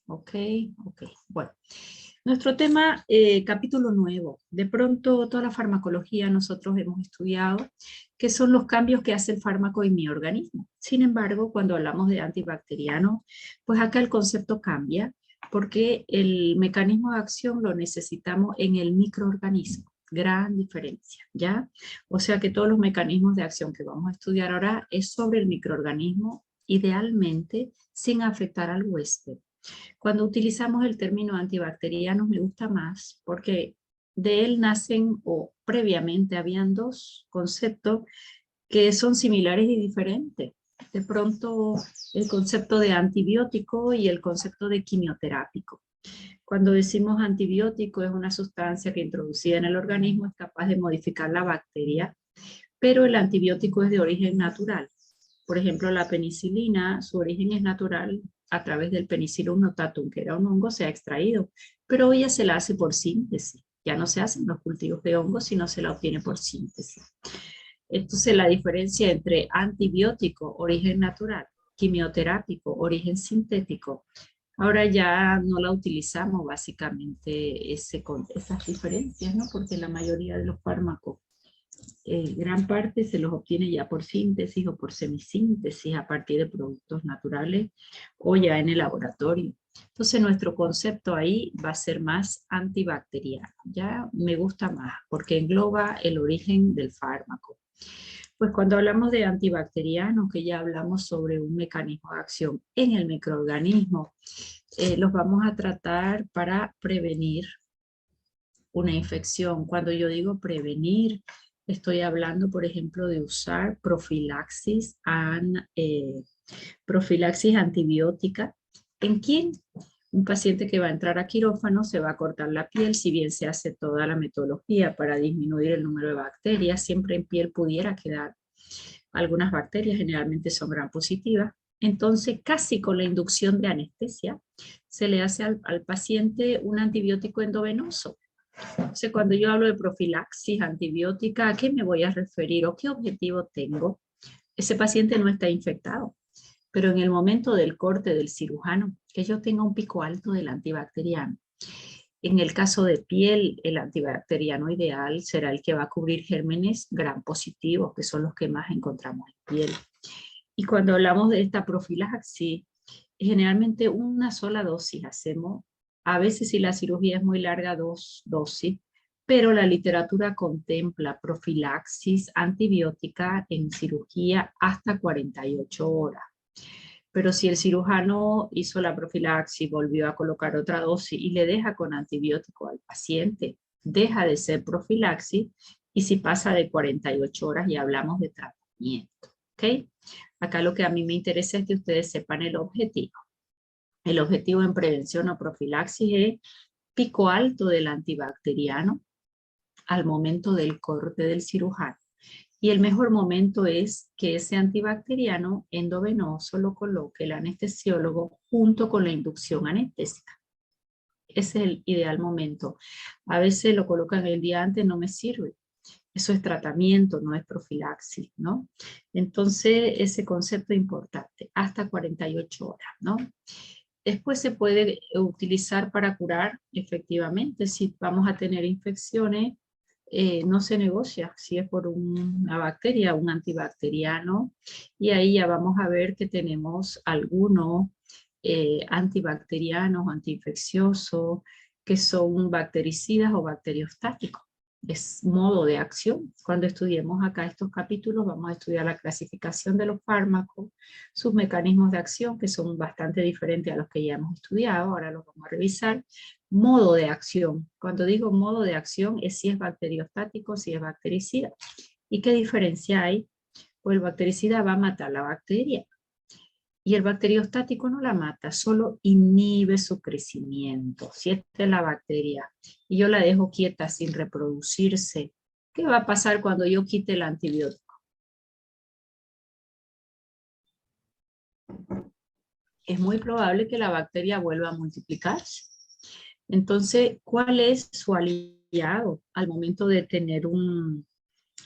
Ok. Bueno, nuestro tema, capítulo nuevo. De pronto, toda la farmacología nosotros hemos estudiado qué son los cambios que hace el fármaco en mi organismo. Sin embargo, cuando hablamos de antibacterianos, pues acá el concepto cambia porque el mecanismo de acción lo necesitamos en el microorganismo. Gran diferencia, ¿ya? O sea que todos los mecanismos de acción que vamos a estudiar ahora es sobre el microorganismo, idealmente sin afectar al huésped. Cuando utilizamos el término antibacteriano me gusta más porque de él nacen o previamente habían dos conceptos que son similares y diferentes. De pronto el concepto de antibiótico y el concepto de quimioterápico. Cuando decimos antibiótico es una sustancia que introducida en el organismo es capaz de modificar la bacteria, pero el antibiótico es de origen natural. Por ejemplo, la penicilina, su origen es natural a través del Penicillium notatum, que era un hongo, se ha extraído, pero hoy ya se la hace por síntesis. Ya no se hacen los cultivos de hongos, sino se la obtiene por síntesis. Entonces, la diferencia entre antibiótico, origen natural, quimioterápico, origen sintético, ahora ya no la utilizamos básicamente con esas diferencias, ¿no? Porque la mayoría de los fármacos gran parte se los obtiene ya por síntesis o por semisíntesis a partir de productos naturales o ya en el laboratorio. Entonces nuestro concepto ahí va a ser más antibacteriano. Ya me gusta más porque engloba el origen del fármaco. Pues cuando hablamos de antibacterianos, que ya hablamos sobre un mecanismo de acción en el microorganismo, los vamos a tratar para prevenir una infección. Cuando yo digo prevenir, estoy hablando, por ejemplo, de usar profilaxis antibiótica. ¿En quién? Un paciente que va a entrar a quirófano se va a cortar la piel, si bien se hace toda la metodología para disminuir el número de bacterias, siempre en piel pudiera quedar algunas bacterias, generalmente son gram positivas. Entonces, casi con la inducción de anestesia, se le hace al paciente un antibiótico endovenoso. Entonces, cuando yo hablo de profilaxis antibiótica, ¿a qué me voy a referir o qué objetivo tengo? Ese paciente no está infectado, pero en el momento del corte del cirujano, que yo tenga un pico alto del antibacteriano. En el caso de piel, el antibacteriano ideal será el que va a cubrir gérmenes gram positivos, que son los que más encontramos en piel. Y cuando hablamos de esta profilaxis, generalmente una sola dosis hacemos. A veces si la cirugía es muy larga, 2 dosis, pero la literatura contempla profilaxis antibiótica en cirugía hasta 48 horas. Pero si el cirujano hizo la profilaxis, volvió a colocar otra dosis y le deja con antibiótico al paciente, deja de ser profilaxis y si pasa de 48 horas ya hablamos de tratamiento. ¿Ok? Acá lo que a mí me interesa es que ustedes sepan el objetivo. El objetivo en prevención o profilaxis es pico alto del antibacteriano al momento del corte del cirujano. Y el mejor momento es que ese antibacteriano endovenoso lo coloque el anestesiólogo junto con la inducción anestésica. Ese es el ideal momento. A veces lo colocan el día antes, no me sirve. Eso es tratamiento, no es profilaxis, ¿no? Entonces, ese concepto es importante, hasta 48 horas, ¿no? Después se puede utilizar para curar, efectivamente, si vamos a tener infecciones, no se negocia si es por una bacteria, un antibacteriano, y ahí ya vamos a ver que tenemos algunos antibacterianos, antiinfecciosos, que son bactericidas o bacteriostáticos. Es modo de acción. Cuando estudiemos acá estos capítulos vamos a estudiar la clasificación de los fármacos, sus mecanismos de acción que son bastante diferentes a los que ya hemos estudiado, ahora los vamos a revisar. Modo de acción, cuando digo modo de acción es si es bacteriostático, si es bactericida. ¿Y qué diferencia hay? Pues el bactericida va a matar la bacteria y el bacteriostático no la mata, solo inhibe su crecimiento. Si esta es la bacteria y yo la dejo quieta sin reproducirse, ¿qué va a pasar cuando yo quite el antibiótico? Es muy probable que la bacteria vuelva a multiplicarse. Entonces, ¿cuál es su aliado al momento de tener un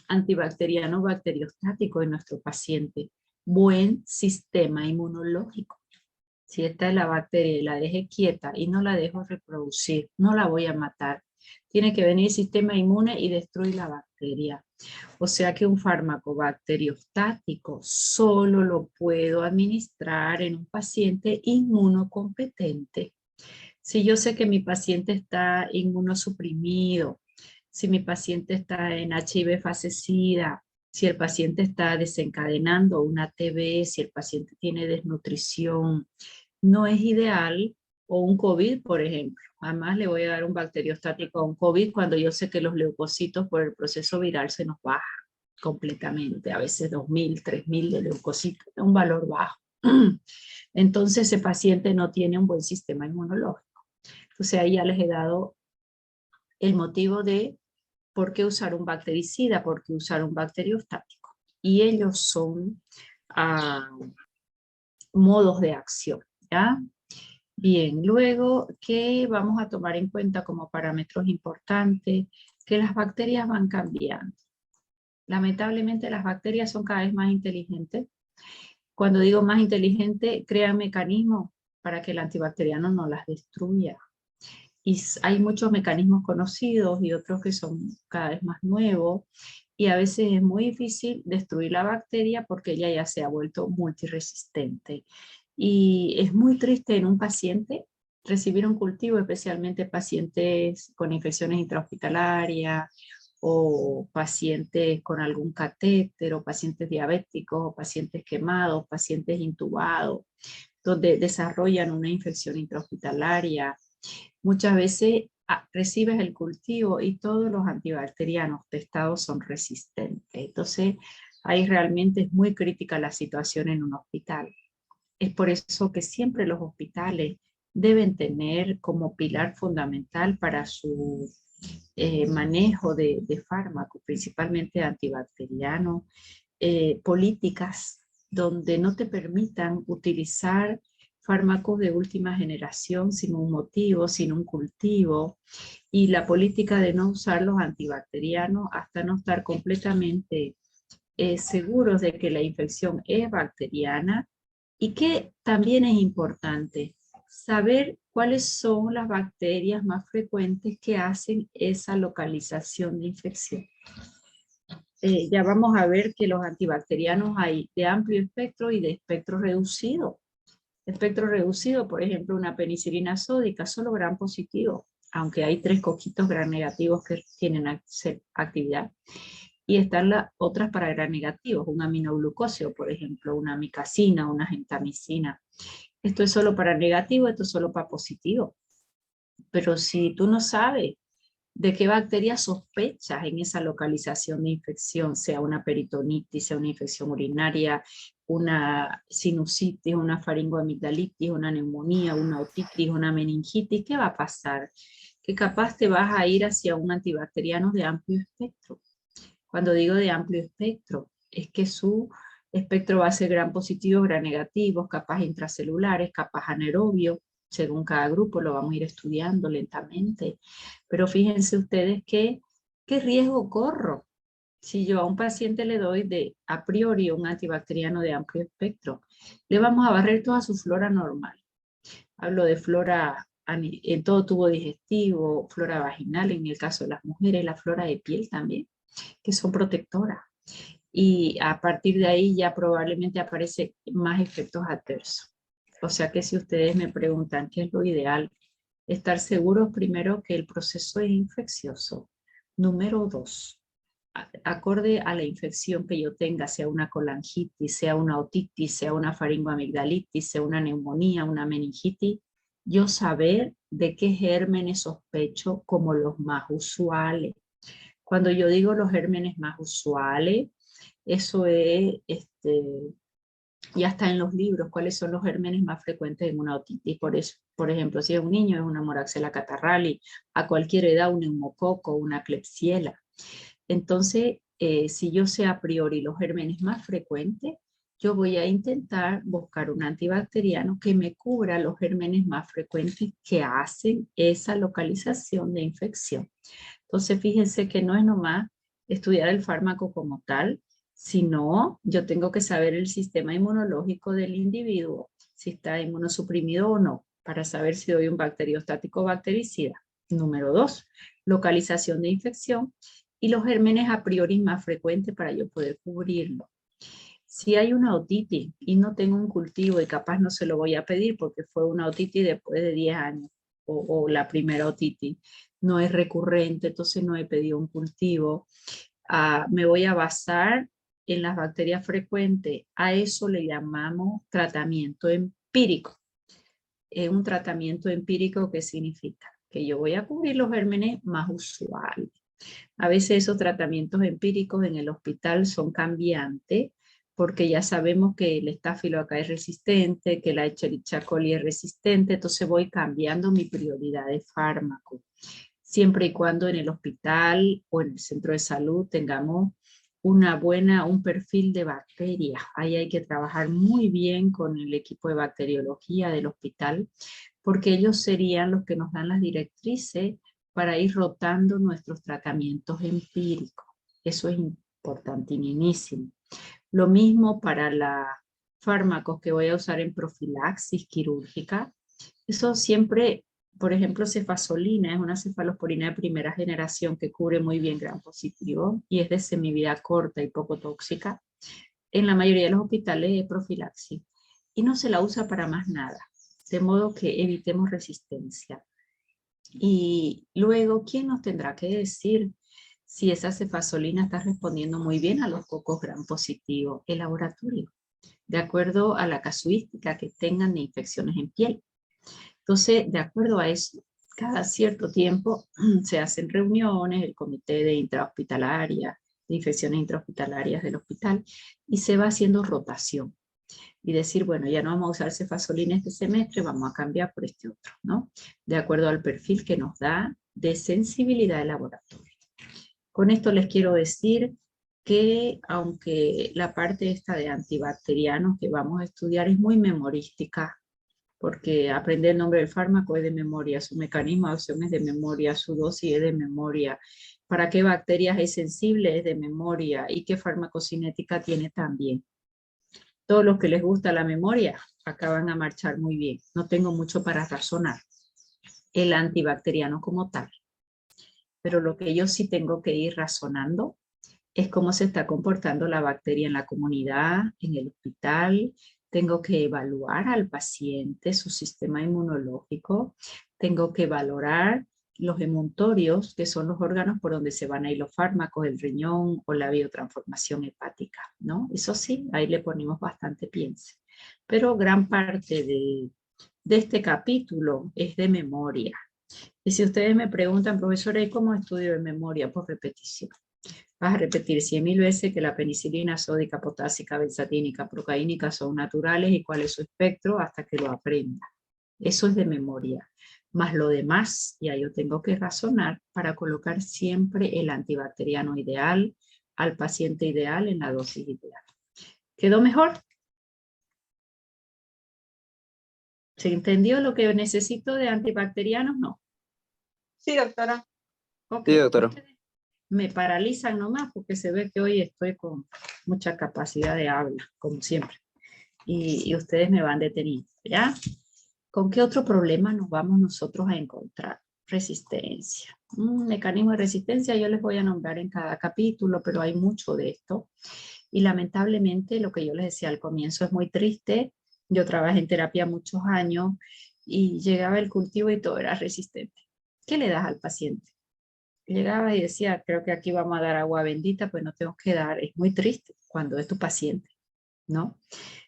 antibacteriano bacteriostático en nuestro paciente? buen sistema inmunológico. Si esta es la bacteria y la dejé quieta y no la dejo reproducir, no la voy a matar. Tiene que venir el sistema inmune y destruir la bacteria. O sea que un fármaco bacteriostático solo lo puedo administrar en un paciente inmunocompetente. Si yo sé que mi paciente está inmunosuprimido, si mi paciente está en HIV fase SIDA, si el paciente está desencadenando una TB, si el paciente tiene desnutrición, no es ideal, o un COVID, por ejemplo. Además, le voy a dar un bacteriostático a un COVID cuando yo sé que los leucocitos por el proceso viral se nos bajan completamente, a veces 2.000, 3.000 de leucocitos, un valor bajo. Entonces, ese paciente no tiene un buen sistema inmunológico. Entonces, ahí ya les he dado el motivo de por qué usar un bactericida, por qué usar un bacteriostático. Y ellos son modos de acción, ¿ya? Bien, luego, ¿qué vamos a tomar en cuenta como parámetros importantes? Que las bacterias van cambiando. Lamentablemente las bacterias son cada vez más inteligentes. Cuando digo más inteligente, crean mecanismos para que el antibacteriano no las destruya. Y hay muchos mecanismos conocidos y otros que son cada vez más nuevos. Y a veces es muy difícil destruir la bacteria porque ella ya se ha vuelto multiresistente. Y es muy triste en un paciente recibir un cultivo, especialmente pacientes con infecciones intrahospitalarias o pacientes con algún catéter o pacientes diabéticos o pacientes quemados, pacientes intubados, donde desarrollan una infección intrahospitalaria. Muchas veces recibes el cultivo y todos los antibacterianos testados son resistentes. Entonces, ahí realmente es muy crítica la situación en un hospital. Es por eso que siempre los hospitales deben tener como pilar fundamental para su manejo de fármacos, principalmente antibacterianos, políticas donde no te permitan utilizar fármacos de última generación sin un motivo, sin un cultivo, y la política de no usar los antibacterianos hasta no estar completamente seguros de que la infección es bacteriana. Y que también es importante saber cuáles son las bacterias más frecuentes que hacen esa localización de infección. Ya vamos a ver que los antibacterianos hay de amplio espectro y de espectro reducido. Espectro reducido, por ejemplo, una penicilina sódica, solo gram positivo, aunque hay 3 coquitos gram negativos que tienen actividad. Y están las otras para gram negativos, un aminoglucósido, por ejemplo, una amicacina, una gentamicina. Esto es solo para negativo, esto es solo para positivo. Pero si tú no sabes de qué bacteria sospechas en esa localización de infección, sea una peritonitis, sea una infección urinaria, una sinusitis, una faringoamigdalitis, una neumonía, una otitis, una meningitis, ¿qué va a pasar? Que capaz te vas a ir hacia un antibacteriano de amplio espectro. Cuando digo de amplio espectro, es que su espectro va a ser gram positivo, gram negativo, capaz intracelulares, capaz anaerobio, según cada grupo lo vamos a ir estudiando lentamente. Pero fíjense ustedes qué riesgo corro si yo a un paciente le doy a priori un antibacteriano de amplio espectro. Le vamos a barrer toda su flora normal. Hablo de flora en todo tubo digestivo, flora vaginal en el caso de las mujeres, la flora de piel también, que son protectoras. Y a partir de ahí ya probablemente aparecen más efectos adversos. O sea que si ustedes me preguntan qué es lo ideal, estar seguros primero que el proceso es infeccioso. Número 2, acorde a la infección que yo tenga, sea una colangitis, sea una otitis, sea una faringoamigdalitis, sea una neumonía, una meningitis, yo saber de qué gérmenes sospecho como los más usuales. Cuando yo digo los gérmenes más usuales, eso es, ya está en los libros, cuáles son los gérmenes más frecuentes en una otitis. Por eso, por ejemplo, si es un niño, es una Moraxella catarrhalis, a cualquier edad un neumococo, una Klebsiella. Entonces, si yo sé a priori los gérmenes más frecuentes, yo voy a intentar buscar un antibacteriano que me cubra los gérmenes más frecuentes que hacen esa localización de infección. Entonces, fíjense que no es nomás estudiar el fármaco como tal, Si no, yo tengo que saber el sistema inmunológico del individuo, si está inmunosuprimido o no, para saber si doy un bacteriostático o bactericida. Número 2, localización de infección y los gérmenes a priori más frecuentes para yo poder cubrirlo. Si hay una otitis y no tengo un cultivo y capaz no se lo voy a pedir porque fue una otitis después de 10 años o la primera otitis, no es recurrente, entonces no he pedido un cultivo. Me voy a basar en las bacterias frecuentes. A eso le llamamos tratamiento empírico. Es un tratamiento empírico que significa que yo voy a cubrir los gérmenes más usuales. A veces esos tratamientos empíricos en el hospital son cambiantes porque ya sabemos que el Staphylococcus es resistente, que la Escherichia coli es resistente, entonces voy cambiando mi prioridad de fármaco. Siempre y cuando en el hospital o en el centro de salud tengamos un perfil de bacterias. Ahí hay que trabajar muy bien con el equipo de bacteriología del hospital, porque ellos serían los que nos dan las directrices para ir rotando nuestros tratamientos empíricos. Eso es importantísimo. Lo mismo para los fármacos que voy a usar en profilaxis quirúrgica. Eso siempre, por ejemplo, cefazolina es una cefalosporina de primera generación que cubre muy bien gram positivo y es de semivida corta y poco tóxica. En la mayoría de los hospitales es profilaxis y no se la usa para más nada, de modo que evitemos resistencia. Y luego, ¿quién nos tendrá que decir si esa cefazolina está respondiendo muy bien a los pocos gram positivos? El laboratorio, de acuerdo a la casuística que tengan de infecciones en piel. Entonces, de acuerdo a eso, cada cierto tiempo se hacen reuniones, el comité de intrahospitalaria, de infecciones intrahospitalarias del hospital, y se va haciendo rotación. Y decir, bueno, ya no vamos a usar cefazolina este semestre, vamos a cambiar por este otro, ¿no? De acuerdo al perfil que nos da de sensibilidad del laboratorio. Con esto les quiero decir que aunque la parte esta de antibacterianos que vamos a estudiar es muy memorística, porque aprender el nombre del fármaco es de memoria, su mecanismo de acción es de memoria, su dosis es de memoria, para qué bacterias es sensible es de memoria y qué farmacocinética tiene también. Todos los que les gusta la memoria acaban a marchar muy bien. No tengo mucho para razonar el antibacteriano como tal. Pero lo que yo sí tengo que ir razonando es cómo se está comportando la bacteria en la comunidad, en el hospital. Tengo que evaluar al paciente, su sistema inmunológico. Tengo que valorar los emuntorios, que son los órganos por donde se van a ir los fármacos, el riñón o la biotransformación hepática, ¿no? Eso sí, ahí le ponemos bastante piense. Pero gran parte de este capítulo es de memoria. Y si ustedes me preguntan, profesora, ¿y cómo estudio de memoria? Por repetición. Vas a repetir 100.000 veces que la penicilina sódica, potásica, benzatínica, procaínica son naturales y cuál es su espectro hasta que lo aprenda. Eso es de memoria. Más lo demás, ya yo tengo que razonar para colocar siempre el antibacteriano ideal al paciente ideal en la dosis ideal. ¿Quedó mejor? ¿Se entendió lo que necesito de antibacterianos? No. Sí, doctora. Okay. Sí, doctora. Me paralizan nomás porque se ve que hoy estoy con mucha capacidad de habla, como siempre. Y ustedes me van deteniendo, ¿ya? ¿Con qué otro problema nos vamos nosotros a encontrar? Resistencia. Un mecanismo de resistencia yo les voy a nombrar en cada capítulo, pero hay mucho de esto. Y lamentablemente lo que yo les decía al comienzo es muy triste. Yo trabajé en terapia muchos años y llegaba el cultivo y todo era resistente. ¿Qué le das al paciente? Llegaba y decía, creo que aquí vamos a dar agua bendita, pues no tengo que dar. Es muy triste cuando es tu paciente, ¿no?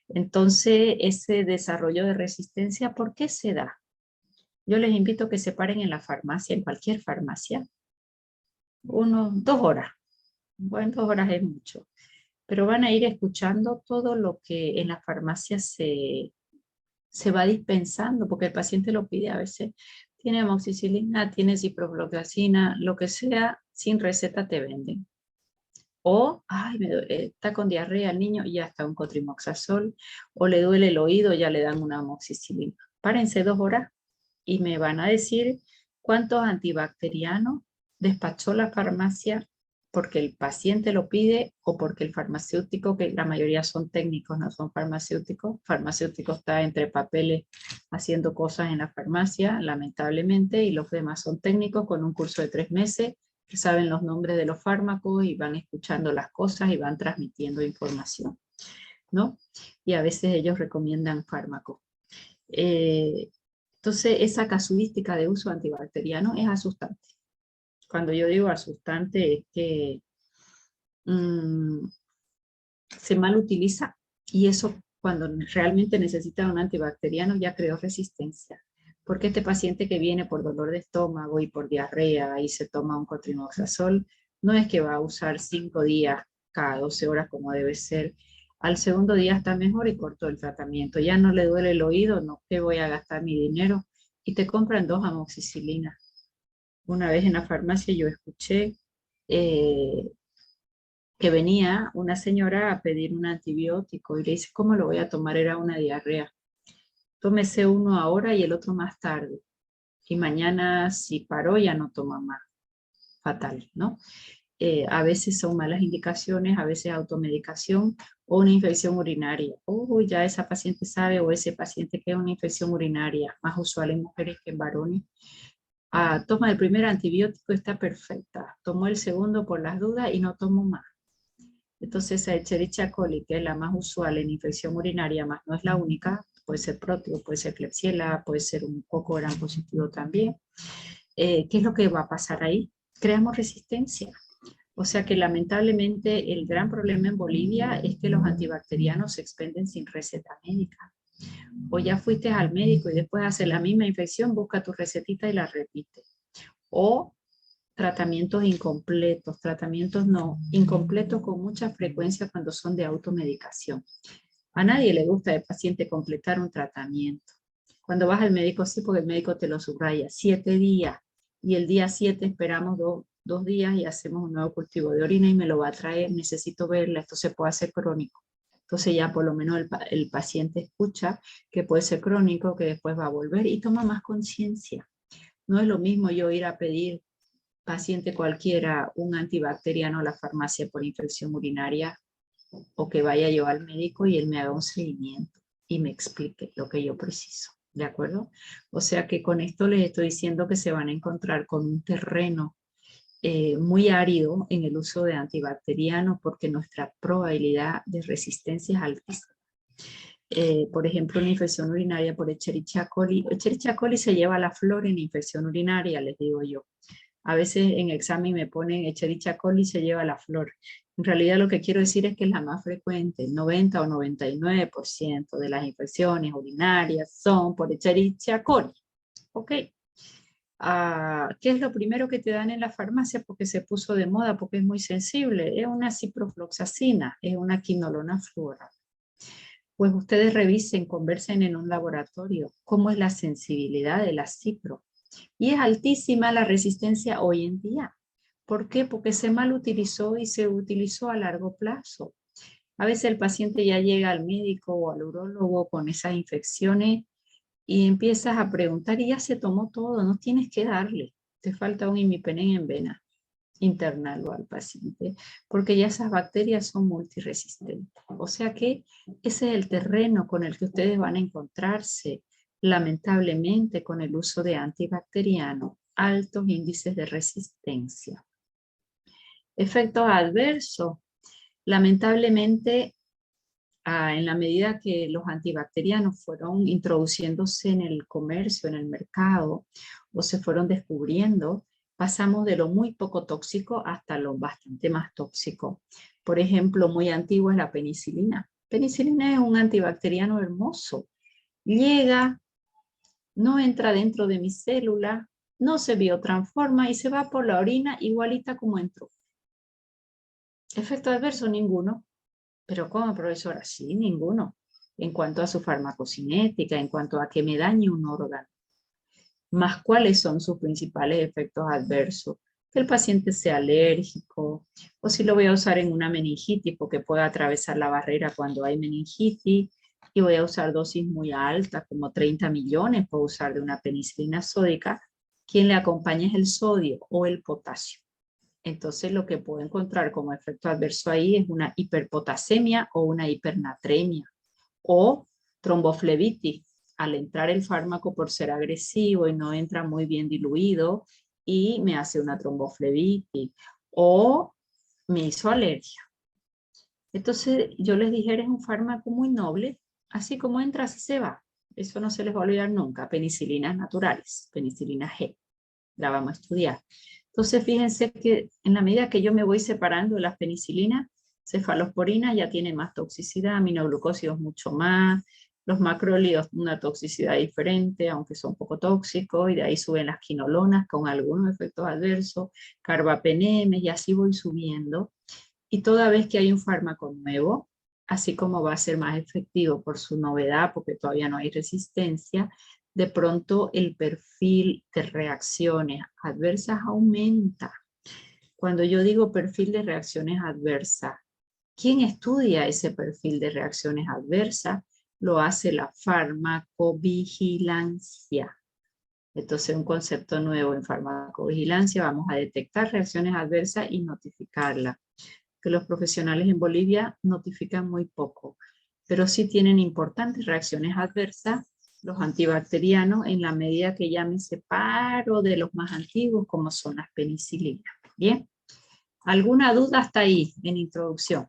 Entonces, ese desarrollo de resistencia, ¿por qué se da? Yo les invito a que se paren en la farmacia, en cualquier farmacia, 2 horas. Bueno, 2 horas es mucho. Pero van a ir escuchando todo lo que en la farmacia se va dispensando, porque el paciente lo pide a veces. Tiene amoxicilina, tiene ciprofloxacina, lo que sea, sin receta te venden. O, ay, está con diarrea el niño, ya está un cotrimoxazol. O le duele el oído, ya le dan una amoxicilina. Párense 2 horas y me van a decir cuántos antibacterianos despachó la farmacia porque el paciente lo pide o porque el farmacéutico, que la mayoría son técnicos, no son farmacéuticos. Farmacéutico está entre papeles haciendo cosas en la farmacia, lamentablemente, y los demás son técnicos con un curso de 3 meses que saben los nombres de los fármacos y van escuchando las cosas y van transmitiendo información, ¿no? Y a veces ellos recomiendan fármacos. Entonces, esa casuística de uso antibacteriano es asustante. Cuando yo digo asustante es que se mal utiliza y eso cuando realmente necesita un antibacteriano ya creó resistencia. Porque este paciente que viene por dolor de estómago y por diarrea y se toma un cotrimoxazol, no es que va a usar 5 días cada 12 horas como debe ser. Al segundo día está mejor y cortó el tratamiento. Ya no le duele el oído, no que voy a gastar mi dinero. Y te compran 2 amoxicilinas. Una vez en la farmacia yo escuché que venía una señora a pedir un antibiótico y le dice, ¿cómo lo voy a tomar? Era una diarrea. Tómese uno ahora y el otro más tarde. Y mañana si paró ya no toma más. Fatal, ¿no? A veces son malas indicaciones, a veces automedicación o una infección urinaria. Ya esa paciente sabe o ese paciente que es una infección urinaria, más usual en mujeres que en varones. Toma el primer antibiótico, está perfecta. Tomó el segundo por las dudas y no tomó más. Entonces, esa Escherichia coli, que es la más usual en infección urinaria, más no es la única, puede ser protio, puede ser Klebsiella, puede ser un coco gram positivo también. ¿Qué es lo que va a pasar ahí? Creamos resistencia. O sea que lamentablemente el gran problema en Bolivia es que los antibacterianos se expenden sin receta médica. O ya fuiste al médico y después hace la misma infección, busca tu recetita y la repite. O tratamientos incompletos, incompletos con mucha frecuencia cuando son de automedicación. A nadie le gusta al paciente completar un tratamiento. Cuando vas al médico, sí, porque el médico te lo subraya, 7 días, y el día 7 esperamos 2 días y hacemos un nuevo cultivo de orina y me lo va a traer, necesito verla, esto se puede hacer crónico. Entonces ya por lo menos el paciente escucha que puede ser crónico, que después va a volver y toma más conciencia. No es lo mismo yo ir a pedir paciente cualquiera un antibacteriano a la farmacia por infección urinaria o que vaya yo al médico y él me haga un seguimiento y me explique lo que yo preciso, ¿de acuerdo? O sea que con esto les estoy diciendo que se van a encontrar con un terreno muy árido en el uso de antibacterianos porque nuestra probabilidad de resistencia es altísima. Por ejemplo, una infección urinaria por Escherichia coli. Escherichia coli se lleva la flor en infección urinaria, les digo yo. A veces en examen me ponen Escherichia coli y se lleva la flor. En realidad lo que quiero decir es que es la más frecuente. El 90 o 99% de las infecciones urinarias son por Escherichia coli. ¿Ok? ¿Qué es lo primero que te dan en la farmacia? Porque se puso de moda, porque es muy sensible. Es una ciprofloxacina, es una quinolona fluorada. Pues ustedes revisen, conversen en un laboratorio cómo es la sensibilidad de la cipro. Y es altísima la resistencia hoy en día. ¿Por qué? Porque se mal utilizó y se utilizó a largo plazo. A veces el paciente ya llega al médico o al urólogo con esas infecciones y empiezas a preguntar y ya se tomó todo, no tienes que darle. Te falta un imipenem en vena, internarlo al paciente, porque ya esas bacterias son multiresistentes. O sea que ese es el terreno con el que ustedes van a encontrarse lamentablemente con el uso de antibacterianos, altos índices de resistencia. Efectos adversos. Lamentablemente, en la medida que los antibacterianos fueron introduciéndose en el comercio, en el mercado, o se fueron descubriendo, pasamos de lo muy poco tóxico hasta lo bastante más tóxico. Por ejemplo, muy antiguo es la penicilina. Penicilina es un antibacteriano hermoso. Llega, no entra dentro de mi célula, no se biotransforma y se va por la orina igualita como entró. Efecto adverso, ninguno. Pero ¿cómo, profesora? Sí, ninguno. En cuanto a su farmacocinética, en cuanto a que me dañe un órgano. Más cuáles son sus principales efectos adversos. Que el paciente sea alérgico, o si lo voy a usar en una meningitis, porque pueda atravesar la barrera cuando hay meningitis, y voy a usar dosis muy altas, como 30 millones, puedo usar de una penicilina sódica. Quien le acompaña es el sodio o el potasio. Entonces lo que puedo encontrar como efecto adverso ahí es una hiperpotasemia o una hipernatremia o tromboflebitis. Al entrar el fármaco por ser agresivo y no entra muy bien diluido y me hace una tromboflebitis o me hizo alergia. Entonces yo les dije, eres un fármaco muy noble, así como entra, así se va. Eso no se les va a olvidar nunca. Penicilinas naturales, penicilina G, la vamos a estudiar. Entonces fíjense que en la medida que yo me voy separando de las penicilinas, cefalosporina ya tiene más toxicidad, aminoglucósidos mucho más, los macrólidos una toxicidad diferente, aunque son poco tóxicos, y de ahí suben las quinolonas con algunos efectos adversos, carbapenemes, y así voy subiendo. Y toda vez que hay un fármaco nuevo, así como va a ser más efectivo por su novedad, porque todavía no hay resistencia, de pronto el perfil de reacciones adversas aumenta. Cuando yo digo perfil de reacciones adversas, ¿quién estudia ese perfil de reacciones adversas? Lo hace la farmacovigilancia. Entonces, un concepto nuevo en farmacovigilancia, vamos a detectar reacciones adversas y notificarlas. Que los profesionales en Bolivia notifican muy poco, pero sí tienen importantes reacciones adversas los antibacterianos en la medida que ya me separo de los más antiguos como son las penicilinas. Bien, ¿alguna duda hasta ahí en introducción?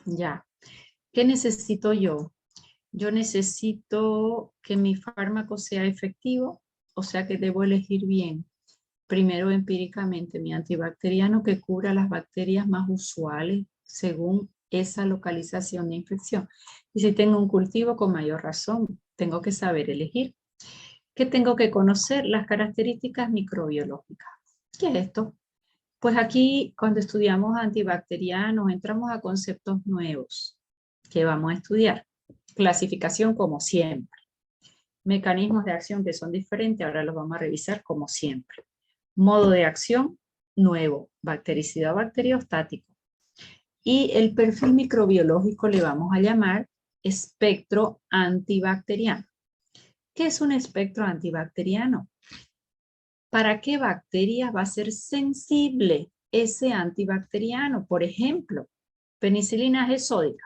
Ya, ¿qué necesito yo? Yo necesito que mi fármaco sea efectivo, o sea que debo elegir bien. Primero empíricamente mi antibacteriano que cubra las bacterias más usuales según esa localización de infección. Y si tengo un cultivo, con mayor razón, tengo que saber elegir. ¿Qué tengo que conocer? Las características microbiológicas. ¿Qué es esto? Pues aquí cuando estudiamos antibacterianos entramos a conceptos nuevos que vamos a estudiar. Clasificación como siempre. Mecanismos de acción que son diferentes, ahora los vamos a revisar como siempre. Modo de acción nuevo, bactericida o bacteriostático. Y el perfil microbiológico le vamos a llamar espectro antibacteriano. ¿Qué es un espectro antibacteriano? ¿Para qué bacterias va a ser sensible ese antibacteriano? Por ejemplo, penicilina G sódica.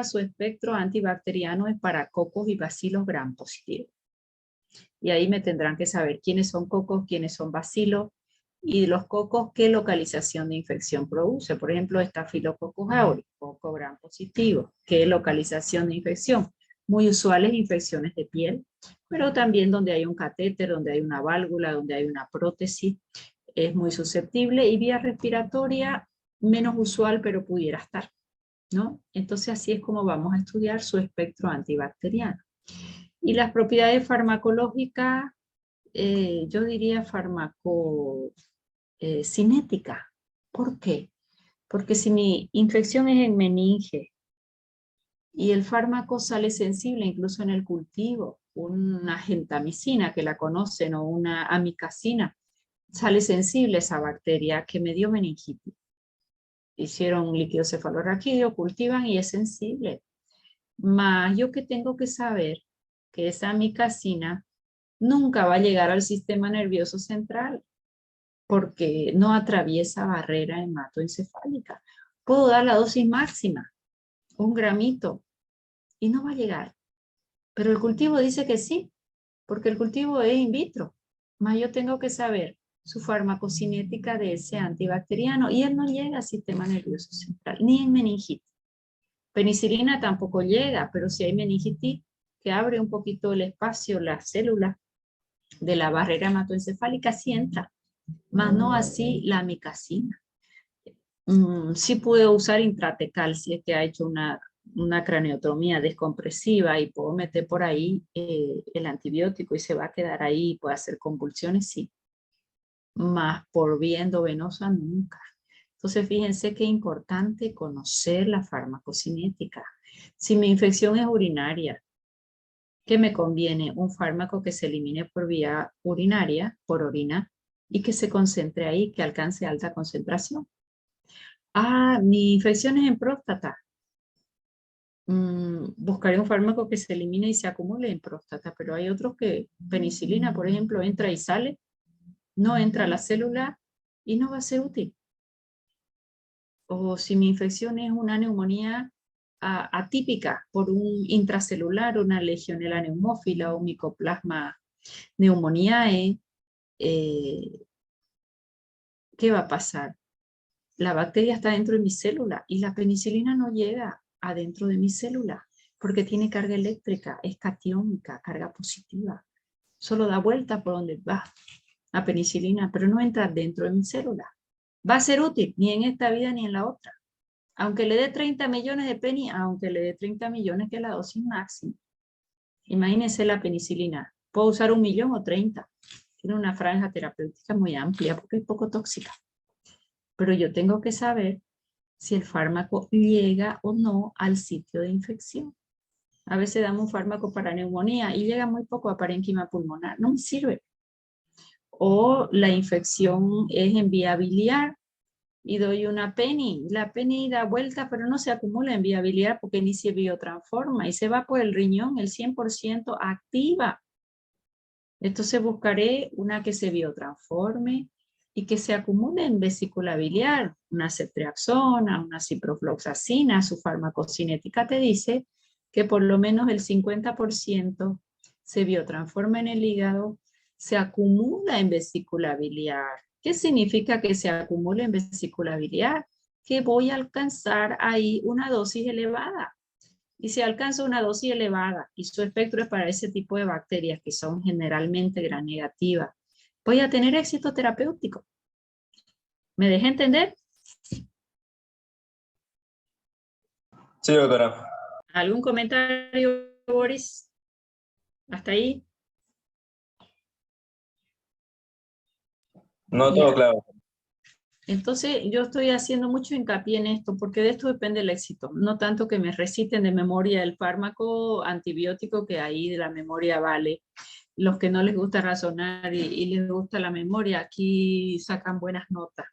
Su espectro antibacteriano es para cocos y bacilos gram positivos. Y ahí me tendrán que saber quiénes son cocos, quiénes son bacilos, y los cocos, qué localización de infección produce. Por ejemplo, Staphylococcus aureus, coco gram positivo, qué localización de infección. Muy usuales infecciones de piel, pero también donde hay un catéter, donde hay una válvula, donde hay una prótesis, es muy susceptible. Y vía respiratoria, menos usual, pero pudiera estar, ¿no? Entonces así es como vamos a estudiar su espectro antibacteriano. Y las propiedades farmacológicas, yo diría farmacocinética. ¿Por qué? Porque si mi infección es en meninge y el fármaco sale sensible incluso en el cultivo, una gentamicina que la conocen o una amicacina, sale sensible esa bacteria que me dio meningitis. Hicieron un líquido cefalorraquídeo, cultivan y es sensible. Más yo que tengo que saber que esa amicacina nunca va a llegar al sistema nervioso central porque no atraviesa barrera hematoencefálica. Puedo dar la dosis máxima, 1 gramito, y no va a llegar. Pero el cultivo dice que sí, porque el cultivo es in vitro. Más yo tengo que saber su farmacocinética de ese antibacteriano y él no llega al sistema nervioso central, ni en meningitis. Penicilina tampoco llega, pero si hay meningitis que abre un poquito el espacio, las células de la barrera hematoencefálica sí entra, más no así la amicacina. Sí puedo usar intratecal si es que ha hecho una craneotomía descompresiva y puedo meter por ahí el antibiótico y se va a quedar ahí y puede hacer convulsiones, sí. Más por vía endovenosa nunca. Entonces fíjense qué importante conocer la farmacocinética. Si mi infección es urinaria, ¿qué me conviene? Un fármaco que se elimine por vía urinaria, por orina, y que se concentre ahí, que alcance alta concentración. Mi infección es en próstata. Buscaré un fármaco que se elimine y se acumule en próstata, pero hay otros que, penicilina, por ejemplo, entra y sale no entra a la célula y no va a ser útil. O si mi infección es una neumonía atípica por un intracelular, una legionela neumófila o micoplasma pneumoniae, ¿qué va a pasar? La bacteria está dentro de mi célula y la penicilina no llega adentro de mi célula porque tiene carga eléctrica, es catiónica, carga positiva. Solo da vuelta por donde va la penicilina, pero no entra dentro de mi célula. Va a ser útil ni en esta vida ni en la otra. Aunque le dé 30 millones de penny, aunque le dé 30 millones que es la dosis máxima. Imagínense la penicilina. Puedo usar 1 millón o 30. Tiene una franja terapéutica muy amplia porque es poco tóxica. Pero yo tengo que saber si el fármaco llega o no al sitio de infección. A veces damos un fármaco para neumonía y llega muy poco a parénquima pulmonar. No me sirve. O la infección es en vía biliar y doy una penny. La penny da vuelta, pero no se acumula en vía biliar porque ni se biotransforma y se va por el riñón, el 100% activa. Entonces buscaré una que se biotransforme y que se acumule en vesícula biliar. Una ceftriaxona, una ciprofloxacina, su farmacocinética te dice que por lo menos el 50% se biotransforma en el hígado, se acumula en vesícula biliar. ¿Qué significa que se acumula en vesícula biliar? Que voy a alcanzar ahí una dosis elevada. Y si alcanza una dosis elevada y su espectro es para ese tipo de bacterias que son generalmente gram negativas, voy a tener éxito terapéutico. ¿Me dejé entender? Sí, doctora. ¿Algún comentario, Boris? ¿Hasta ahí? No todo claro. Entonces, yo estoy haciendo mucho hincapié en esto, porque de esto depende el éxito. No tanto que me reciten de memoria el fármaco antibiótico, que ahí de la memoria vale. Los que no les gusta razonar y les gusta la memoria, aquí sacan buenas notas.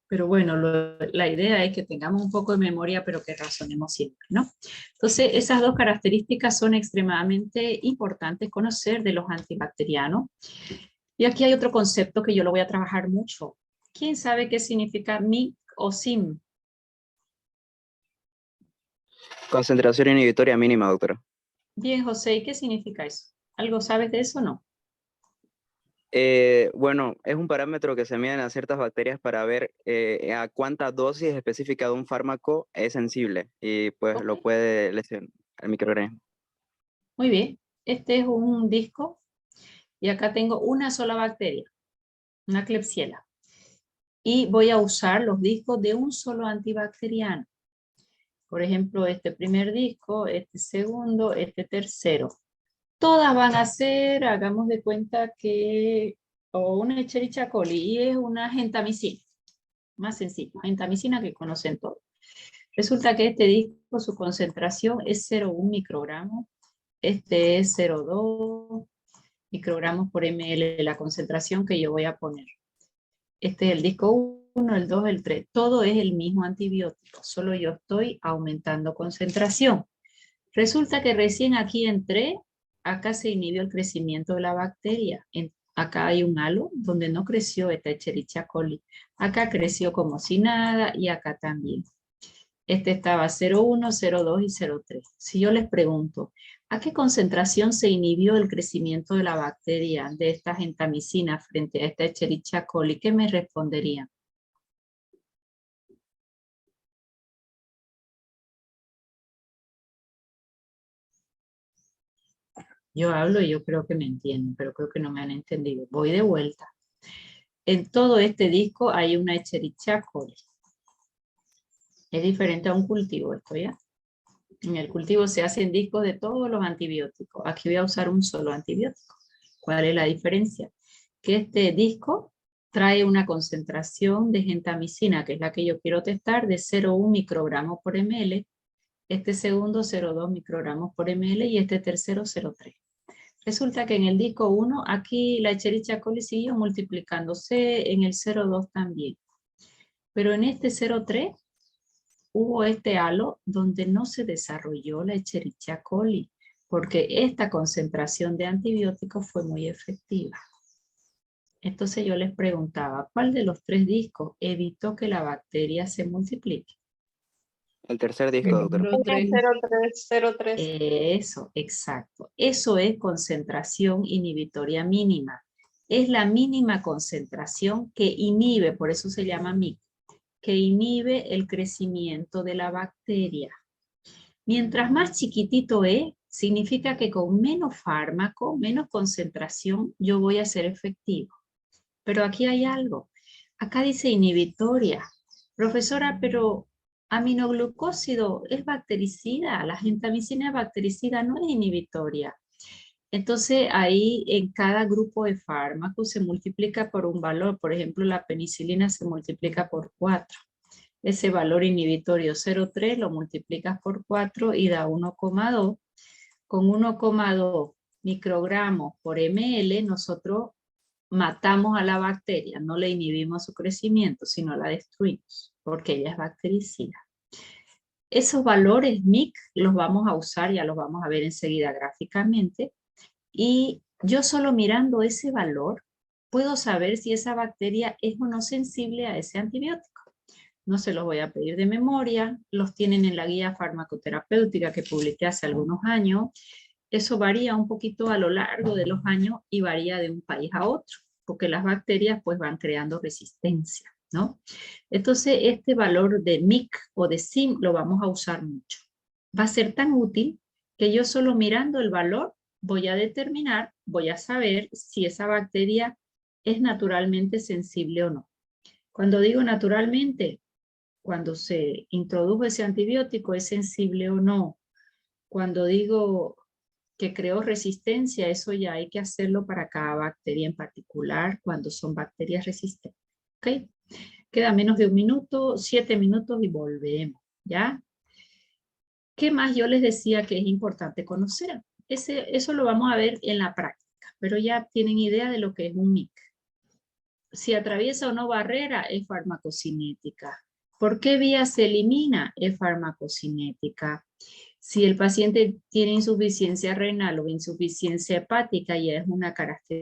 Pero bueno, la idea es que tengamos un poco de memoria, pero que razonemos siempre, ¿no? Entonces, esas dos características son extremadamente importantes conocer de los antibacterianos. Y aquí hay otro concepto que yo lo voy a trabajar mucho. ¿Quién sabe qué significa MIC o SIM? Concentración inhibitoria mínima, doctora. Bien, José, ¿y qué significa eso? ¿Algo sabes de eso o no? Bueno, es un parámetro que se miden a ciertas bacterias para ver a cuánta dosis específica de un fármaco es sensible y pues Okay. lo puede lesionar el microorganismo. Muy bien, este es un disco y acá tengo una sola bacteria, una Klebsiella. Y voy a usar los discos de un solo antibacteriano. Por ejemplo, este primer disco, este segundo, este tercero. Todas van a ser, hagamos de cuenta que, o una Escherichia coli y es una gentamicina. Más sencillo, gentamicina que conocen todos. Resulta que este disco, su concentración es 0,1 microgramos. Este es 0,2 microgramos por ml, la concentración que yo voy a poner. Este es el disco 1, el 2, el 3. Todo es el mismo antibiótico, solo yo estoy aumentando concentración. Resulta que recién aquí entré, acá se inhibió el crecimiento de la bacteria. Acá hay un halo donde no creció esta Escherichia coli. Acá creció como si nada y acá también. Este estaba 0,1, 0,2 y 0,3. Si yo les pregunto, ¿a qué concentración se inhibió el crecimiento de la bacteria de esta gentamicina frente a esta Escherichia coli? ¿Qué me responderían? Yo hablo y yo creo que me entienden, pero creo que no me han entendido. Voy de vuelta. En todo este disco hay una Escherichia coli. Es diferente a un cultivo esto, ¿ya? En el cultivo se hacen discos de todos los antibióticos. Aquí voy a usar un solo antibiótico. ¿Cuál es la diferencia? Que este disco trae una concentración de gentamicina, que es la que yo quiero testar, de 0,1 microgramos por ml. Este segundo 0,2 microgramos por ml y este tercero 0,3. Resulta que en el disco 1, aquí la Escherichia coli siguió multiplicándose, en el 0,2 también. Pero en este 0,3 hubo este halo donde no se desarrolló la Escherichia coli, porque esta concentración de antibióticos fue muy efectiva. Entonces yo les preguntaba, ¿cuál de los 3 discos evitó que la bacteria se multiplique? El tercer disco, doctora. 03. Eso, exacto. Eso es concentración inhibitoria mínima. Es la mínima concentración que inhibe, por eso se llama MIC, que inhibe el crecimiento de la bacteria. Mientras más chiquitito es, significa que con menos fármaco, menos concentración, yo voy a ser efectivo. Pero aquí hay algo. Acá dice inhibitoria. Profesora, pero aminoglucósido es bactericida. La gentamicina es bactericida, no es inhibitoria. Entonces ahí en cada grupo de fármacos se multiplica por un valor. Por ejemplo, la penicilina se multiplica por 4. Ese valor inhibitorio 0,3 lo multiplicas por 4 y da 1,2. Con 1,2 microgramos por ml nosotros matamos a la bacteria, no le inhibimos su crecimiento, sino la destruimos, porque ella es bactericida. Esos valores MIC los vamos a usar, ya los vamos a ver enseguida gráficamente, y yo solo mirando ese valor puedo saber si esa bacteria es o no sensible a ese antibiótico. No se los voy a pedir de memoria, los tienen en la guía farmacoterapéutica que publiqué hace algunos años. Eso varía un poquito a lo largo de los años y varía de un país a otro, porque las bacterias pues van creando resistencia, ¿no? Entonces este valor de MIC o de SIM lo vamos a usar mucho. Va a ser tan útil que yo solo mirando el valor voy a determinar, voy a saber si esa bacteria es naturalmente sensible o no. Cuando digo naturalmente, cuando se introdujo ese antibiótico, ¿es sensible o no? Cuando digo que creó resistencia, eso ya hay que hacerlo para cada bacteria en particular, cuando son bacterias resistentes. ¿Ok? Queda menos de 1 minuto, 7 minutos y volvemos, ¿ya? ¿Qué más yo les decía que es importante conocer? Eso lo vamos a ver en la práctica, pero ya tienen idea de lo que es un MIC. Si atraviesa o no barrera, es farmacocinética. ¿Por qué vía se elimina? Es farmacocinética. Si el paciente tiene insuficiencia renal o insuficiencia hepática, ya es una característica